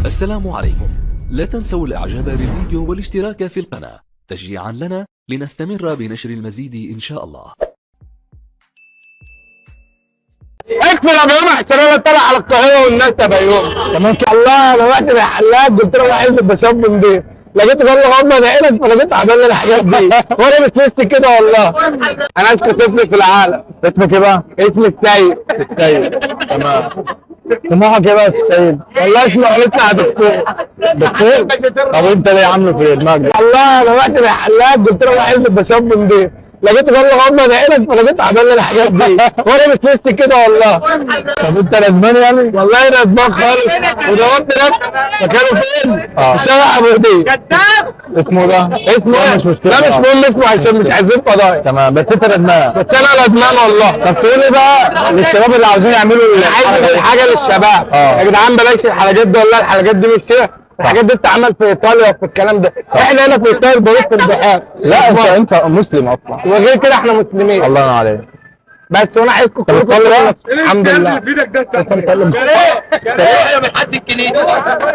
السلام عليكم. لا تنسوا الاعجاب بالفيديو والاشتراك في القناة تشجيعا لنا لنستمر بنشر المزيد ان شاء الله. اقفل يا بيوم احسن انا طالع على القاهره والناس تبع يوم. طب ان شاء الله انا رحت للحلاق قلت له عايز بشاب نضيف، لقيته قال له هم انا عينك فانا جيت اعمل لي الحاجات دي وانا مش لست كده والله. انا اذكى طفل في العالم. اسمك ايه بقى؟ اسمي السيد. السيد تمام. طموحك ايه بقى يا السيد؟ والله اسمه قالت يا دكتور. دكتور؟ طب انت ليه عامله في دماغك ده؟ والله انا رحت للحلاق قلت له عايز بشاب نضيف، لقيته قال له هم انا عينك فانا جيت اعمل لي الحاجات دي وانا مش لست كده والله. طب انت ندمان يعني؟ والله ندمان خالص ودورت نفسي مكانه فين؟ في شارع ابو هديه. كذاب. اسمه ده؟ اسمه ايه؟ مش مشكله. لا مش مهم اسمه عشان مش عايزين فضايح. تمام بس انت ندمان. بس انا ندمان والله. طب تقول لي بقى للشباب اللي عاوزين يعملوا عايز حاجه للشباب. يا جدعان بلاش الحلقات دي والله، الحلقات دي مش كده. الحاجات دي بتتعمل في ايطاليا وفي الكلام ده، احنا هنا في ايطاليا بنروح في البحار. لا انت مسلم اصلا وغير كده احنا مسلمين. الله ينور عليك. بس وانا عايزكم تصلوا بقى. الحمد لله. في ايدك ده بتتكلم يا من حد الكنيسه.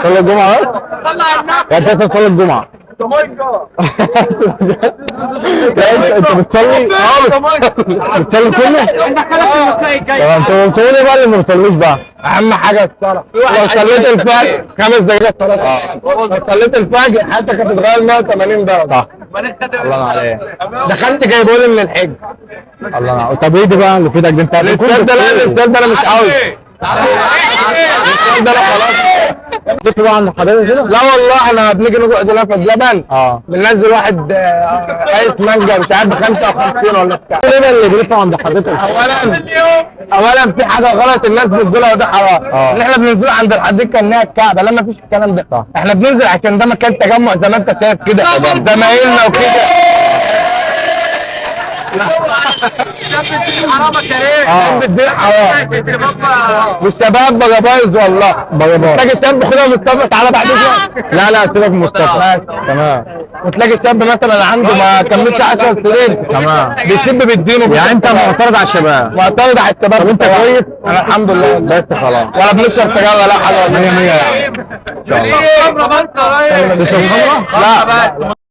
صلاه الجمعه بس؟ يا انت تصلي الجمعه. انت بتصلي؟ بتصلي كله؟ طب انت بتقول ايه بقى اللي ما بتصليش بقى؟ اهم حاجه الصلاه. لو صليت الفجر 5 دقائق صلاه. لو صليت الفجر حياتك هتتغير 180 درجه. صح. الله ينور عليك. دخلت جايبه لي من الحج. الله ينور. طب ايه ده بقى اللي في ايدك ده؟ انت الاسلام ده لا الاسلام ده انا مش عاوز. الاسلام ده لا خلاص. جبت بقى عند حضرتك كده؟ لا والله احنا بنيجي نقعد هنا في اللبن. بننزل واحد قايس مانجا مش عارف ب 55 ولا بتاع. ايه ده اللي بيطلع عند حضرتك؟ اولا في حاجه غلط الناس بتقولها وده حرام. ان احنا بننزل عند الحديقه انها الكعبه، لا مفيش الكلام ده. احنا بننزل عشان ده مكان تجمع زي ما انت شايف كده زمايلنا وكده. حرامك يا ريت بالدين حرام والشباب بقى بايظ والله. تلاقي شاب خدها مصطفى تعالى بعد شويه. لا سيبك من مصطفى. تمام. وتلاقي شاب مثلا عنده ما كملش 10 سنين. تمام. بيشب بالدين. يعني انت معترض على الشباب؟ معترض على الشباب. طب انت كويس؟ انا الحمد لله. بس خلاص. ولا بنشرب سجاير ولا حاجه. 100 100 يعني. ان شاء الله. تشرب خمره؟ لا.